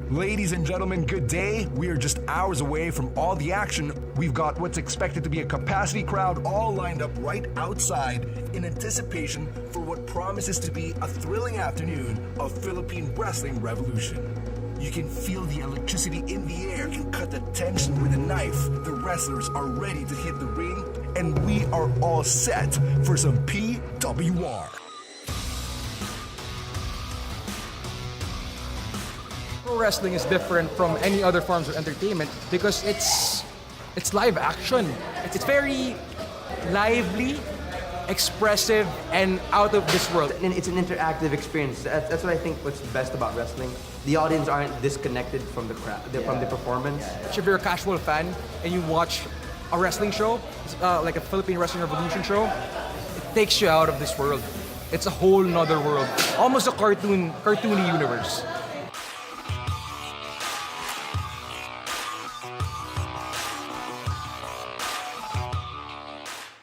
Ladies and gentlemen, good day. We are just hours away from all the action. We've got what's expected to be a capacity crowd all lined up right outside in anticipation for what promises to be a thrilling afternoon of Philippine wrestling revolution. You can feel the electricity in the air and cut the tension with a knife. The wrestlers are ready to hit the ring, and we are all set for some PWR. Pro wrestling is different from any other forms of entertainment because it's live action. It's very lively, expressive, and out of this world. And it's an interactive experience. That's what I think what's best about wrestling. The audience aren't disconnected from the crowd, from the performance. If you're a casual fan and you watch a wrestling show, like a Philippine Wrestling Revolution show, it takes you out of this world. It's a whole nother world. Almost a cartoony universe.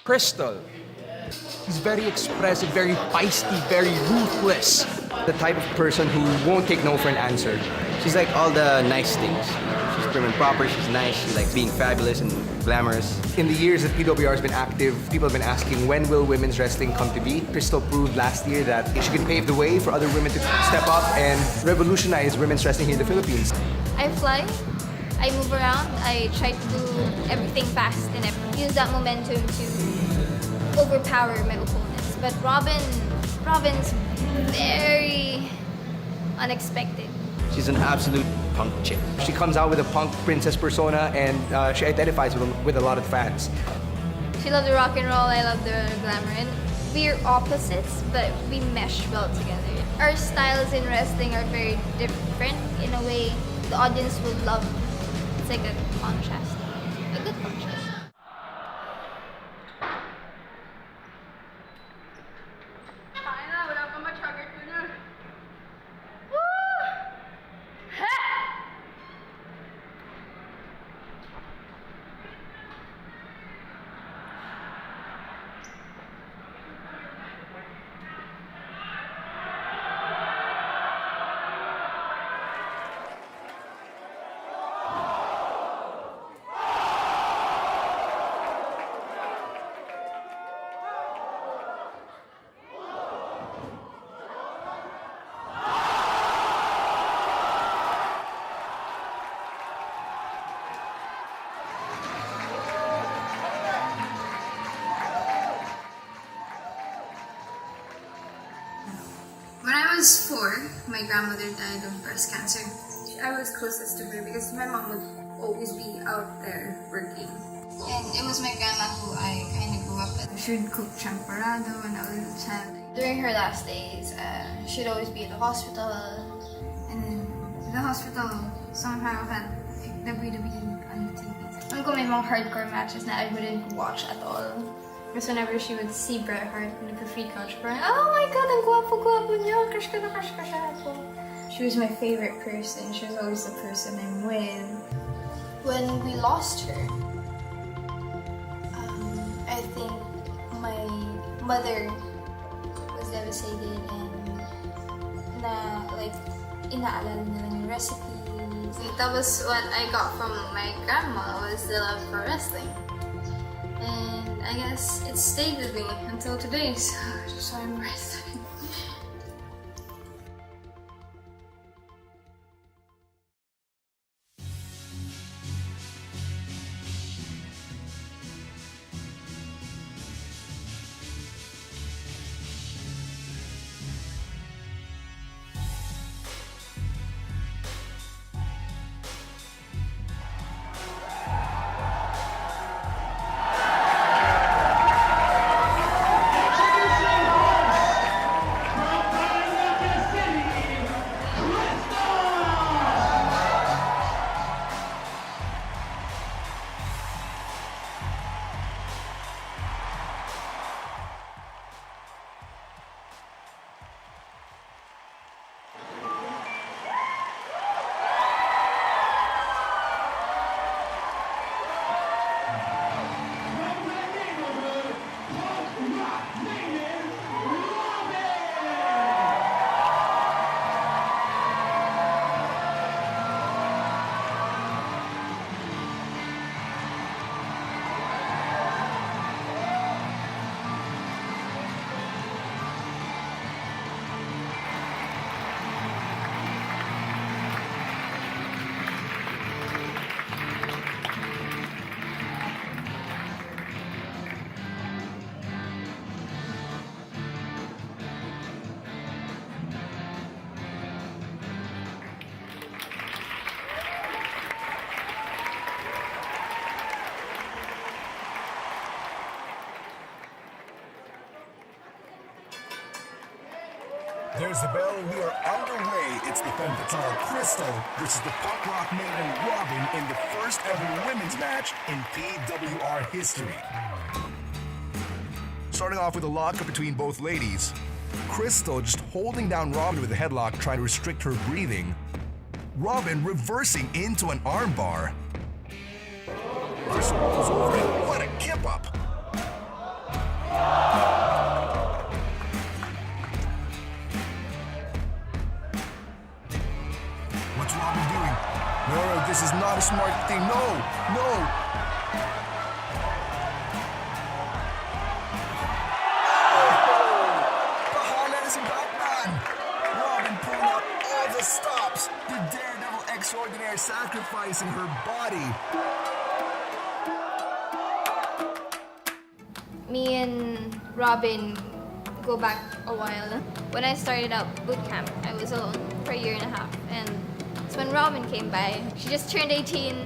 Crystal. He's very expressive, very feisty, very ruthless. The type of person who won't take no for an answer. She's like all the nice things. She's prim and proper, she's nice, she likes being fabulous and glamorous. In the years that PWR has been active, people have been asking, when will women's wrestling come to be? Crystal proved last year that she could pave the way for other women to step up and revolutionize women's wrestling here in the Philippines. I fly, I move around, I try to do everything fast and I use that momentum to overpower my opponents. But Robin's very unexpected. She's an absolute punk chick. She comes out with a punk princess persona and she identifies with a lot of fans. She loves the rock and roll, I love the glamour. And we're opposites, but we mesh well together. Our styles in wrestling are very different in a way the audience would love. It's like a contrast, a good contrast. When I was 4, my grandmother died of breast cancer. I was closest to her because my mom would always be out there working. And it was my grandma who I kind of grew up with. She would cook champorado when I was a child. During her last days, she'd always be at the hospital. And then the hospital somehow had WWE on the TV. Alam ko may mga hardcore matches na I wouldn't watch at all. Because whenever she would see Bret Hart, nagka-freak out siya. Parang, oh my God, ang gwapo-gwapo niya. Crush ka siya ako. She was my favorite person. She was always the person I'm with. When we lost her, I think my mother was devastated and inaalala nila yung recipes. That was what I got from my grandma, was the love for wrestling. And I guess it stayed with me until today, so I'm wrestling. There's the bell, and we are underway. It's the femme fatale Crystal versus the pop rock maiden Robin in the first ever women's match in PWR history. Starting off with a lockup between both ladies. Crystal just holding down Robin with a headlock, trying to restrict her breathing. Robin reversing into an armbar. Crystal rolls over it. What a kip up! What's Robin doing? No, this is not a smart thing. No! Robin pulling out all the stops. The daredevil extraordinaire sacrificing her body. Me and Robin go back a while. When I started out boot camp, I was alone for a year and a half. And it's when Robin came by. She just turned 18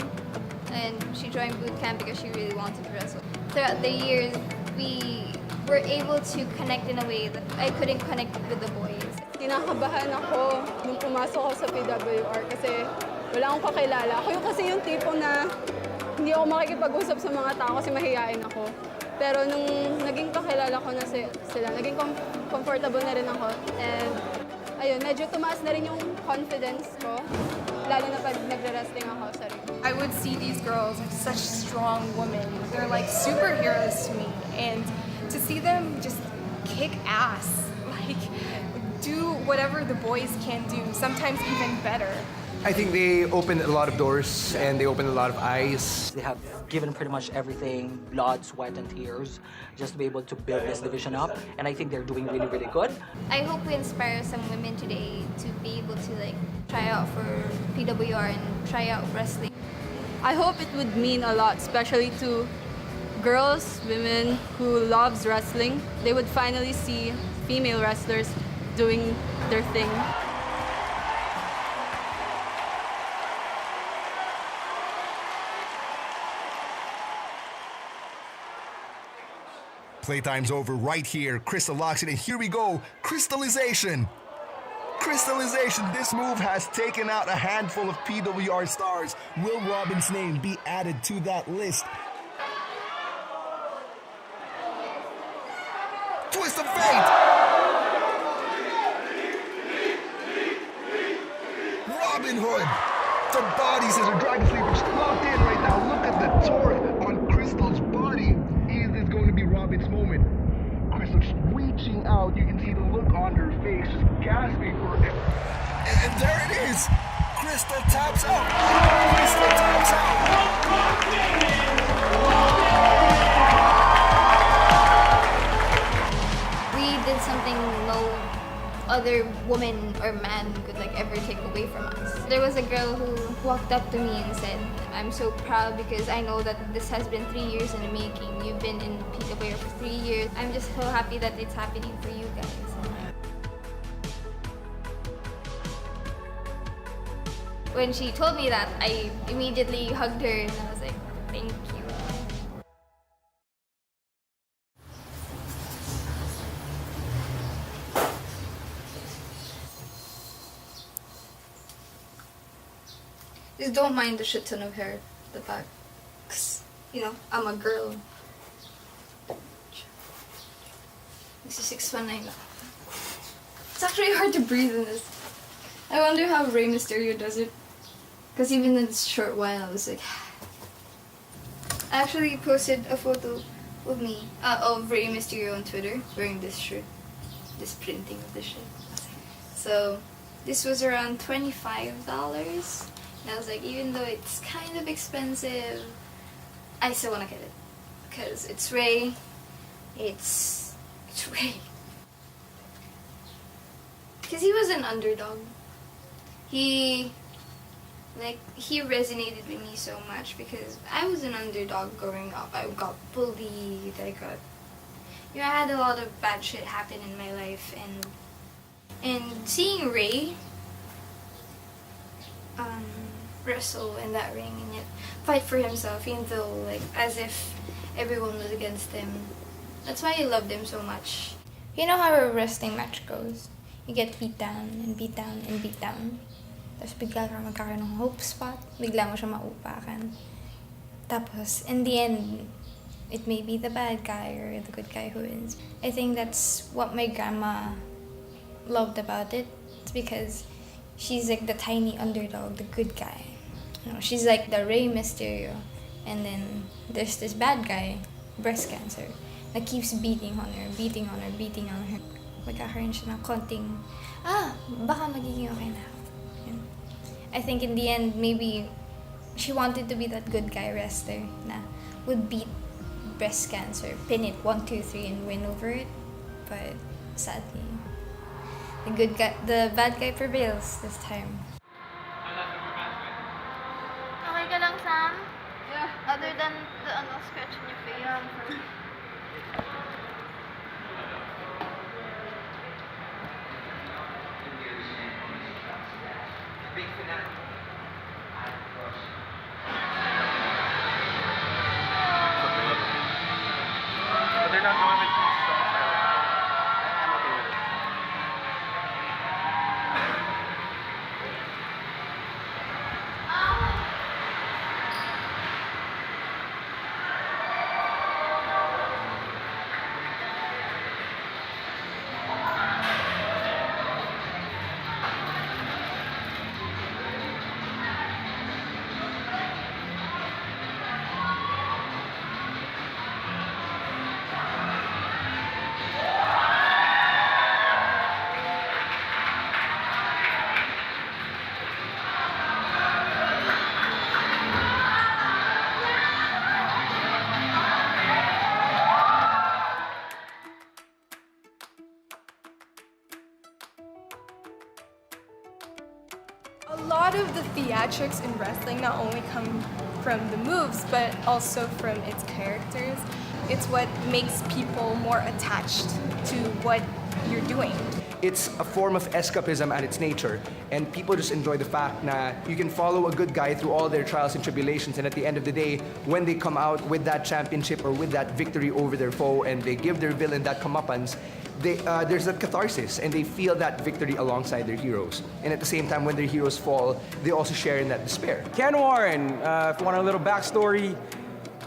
and she joined boot camp because she really wanted to wrestle. Throughout the years, we were able to connect in a way that I couldn't connect with the boys. Kinakabahan ako nung pumasok ako sa PWR kasi wala akong kakilala. Ako kasi yung tipo na hindi ako makikipag-usap sa mga tao kasi mahihain ako. Pero nung naging kakilala ko na sila, naging comfortable na rin ako. And ayun, medyo tumaas na rin yung confidence ko, lalo na pag nagre-wrestling ako sa ring. I would see these girls as such strong women. They're like superheroes to me. And to see them just kick ass, like do whatever the boys can do, sometimes even better. I think they opened a lot of doors and they opened a lot of eyes. They have given pretty much everything, blood, sweat, and tears, just to be able to build this division up. And I think they're doing really, really good. I hope we inspire some women today to be able to try out for PWR and try out wrestling. I hope it would mean a lot, especially to girls, women who loves wrestling. They would finally see female wrestlers doing their thing. Playtime's over right here. Crystal locks it, and here we go. Crystallization. Crystallization. This move has taken out a handful of PWR stars. Will Robin's name be added to that list? Twist of fate. Robin Hood. The body scissor dragon sleeper just locked in right now. Look at the torque on Crystal's body. Is this going to be Robin's moment? Crystal just reaching out. You can see the look on her face, just gasping for it. And there it is. Crystal taps out. Crystal taps out. We did something no other woman or man could ever take away from us. There was a girl who walked up to me and said, "I'm so proud because I know that this has been 3 years in the making. You've been in PWR for 3 years. I'm just so happy that it's happening for you guys." When she told me that, I immediately hugged her and I was like, "Thank you." Just don't mind the shit ton of hair at the back. 'Cause, I'm a girl. This is 619. It's actually hard to breathe in this. I wonder how Rey Mysterio does it. Because even in this short while, I was like... I actually posted a photo of me, of Rey Mysterio on Twitter, wearing this shirt. This printing of this shirt. So, this was around $25. And I was like, even though it's kind of expensive, I still want to get it. Because it's Rey. It's Rey. Because he was an underdog. He resonated with me so much because I was an underdog growing up. I got bullied. I had a lot of bad shit happen in my life, and seeing Rey wrestle in that ring and yet fight for himself, even though as if everyone was against him. That's why I loved him so much. You know how a wrestling match goes. you get beat down and beat down and beat down. Tapos bigla ka magkakaroon ng hope spot, bigla mo siya maupakan. Tapos, in the end, it may be the bad guy or the good guy who wins. I think that's what my grandma loved about it. It's because she's like the tiny underdog, the good guy. You know, she's like the Rey Mysterio. And then there's this bad guy, breast cancer, that keeps beating on her. Magkakaroon siya ng konting, baka magiging okay na. Yun. I think in the end, maybe she wanted to be that good guy wrestler na would beat breast cancer, pin it 1, 2, 3 and win over it. But sadly, the bad guy prevails this time. Okay ka lang, Sam? Yeah. Other than the scratch in your face. Yeah. But they're not going with stuff. I'm okay with it. A lot of the theatrics in wrestling not only come from the moves, but also from its characters. It's what makes people more attached to what you're doing. It's a form of escapism at its nature, and people just enjoy the fact that you can follow a good guy through all their trials and tribulations, and at the end of the day, when they come out with that championship or with that victory over their foe and they give their villain that comeuppance, there's a catharsis, and they feel that victory alongside their heroes. And at the same time, when their heroes fall, they also share in that despair. Ken Warren, if you want a little backstory,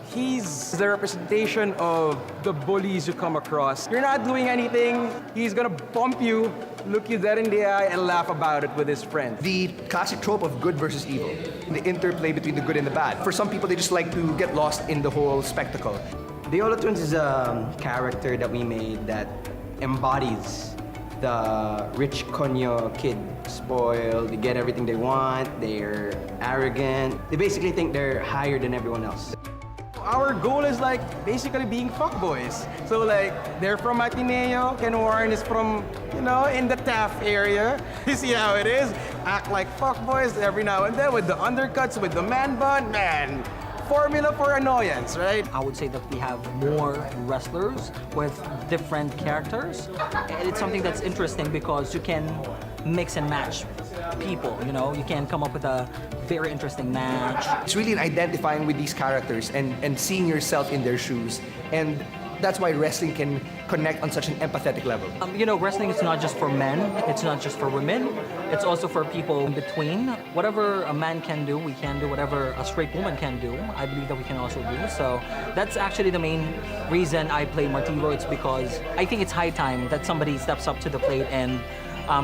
he's the representation of the bullies you come across. You're not doing anything, he's gonna bump you, look you dead in the eye, and laugh about it with his friend. The classic trope of good versus evil, the interplay between the good and the bad. For some people, they just like to get lost in the whole spectacle. The Yola Twins is a character that we made that embodies the rich konyo kid. Spoiled, they get everything they want, they're arrogant. They basically think they're higher than everyone else. Our goal is like basically being fuckboys. So like, they're from Ateneo, Ken Warren is from, in the Taft area. You see how it is? Act like fuckboys every now and then with the undercuts, with the man bun, man. Formula for annoyance, right? I would say that we have more wrestlers with different characters. And it's something that's interesting because you can mix and match people, You can come up with a very interesting match. It's really in identifying with these characters and seeing yourself in their shoes. And that's why wrestling can connect on such an empathetic level. Wrestling is not just for men, it's not just for women, it's also for people in between. Whatever a man can do, we can do. Whatever a straight woman can do, I believe that we can also do. So that's actually the main reason I play Martivo. It's because I think it's high time that somebody steps up to the plate and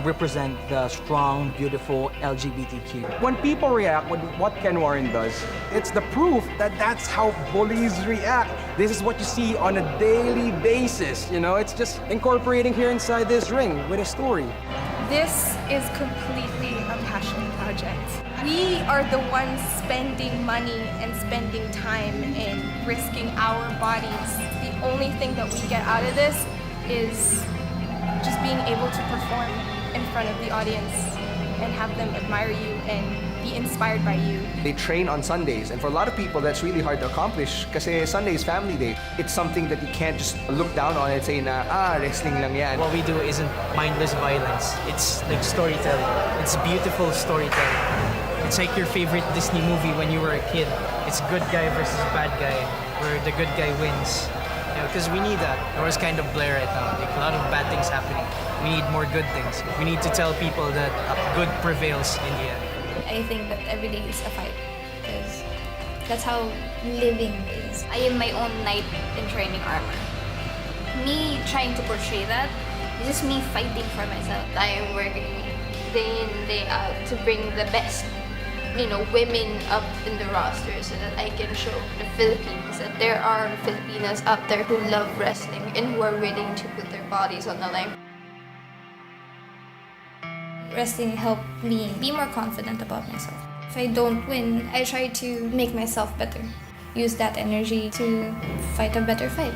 represent the strong, beautiful LGBTQ. When people react with what Ken Warren does, it's the proof that that's how bullies react. This is what you see on a daily basis, It's just incorporating here inside this ring with a story. This is completely a passion project. We are the ones spending money and spending time and risking our bodies. The only thing that we get out of this is just being able to perform in front of the audience and have them admire you and be inspired by you. They train on Sundays, and for a lot of people, that's really hard to accomplish kasi Sunday is family day. It's something that you can't just look down on and say na, wrestling lang yan. What we do isn't mindless violence. It's like storytelling. It's beautiful storytelling. It's like your favorite Disney movie when you were a kid. It's good guy versus bad guy, where the good guy wins. Because we need that. The world's kind of blur right now. Like a lot of bad things happening. We need more good things. We need to tell people that good prevails in the end. I think that every day is a fight because that's how living is. I am my own knight in training armor. Me trying to portray that is just me fighting for myself. I am working day in, day out to bring the best, women up in the roster so that I can show the Philippines that there are Filipinas out there who love wrestling and who are willing to put their bodies on the line. Wrestling helped me be more confident about myself. If I don't win, I try to make myself better. Use that energy to fight a better fight.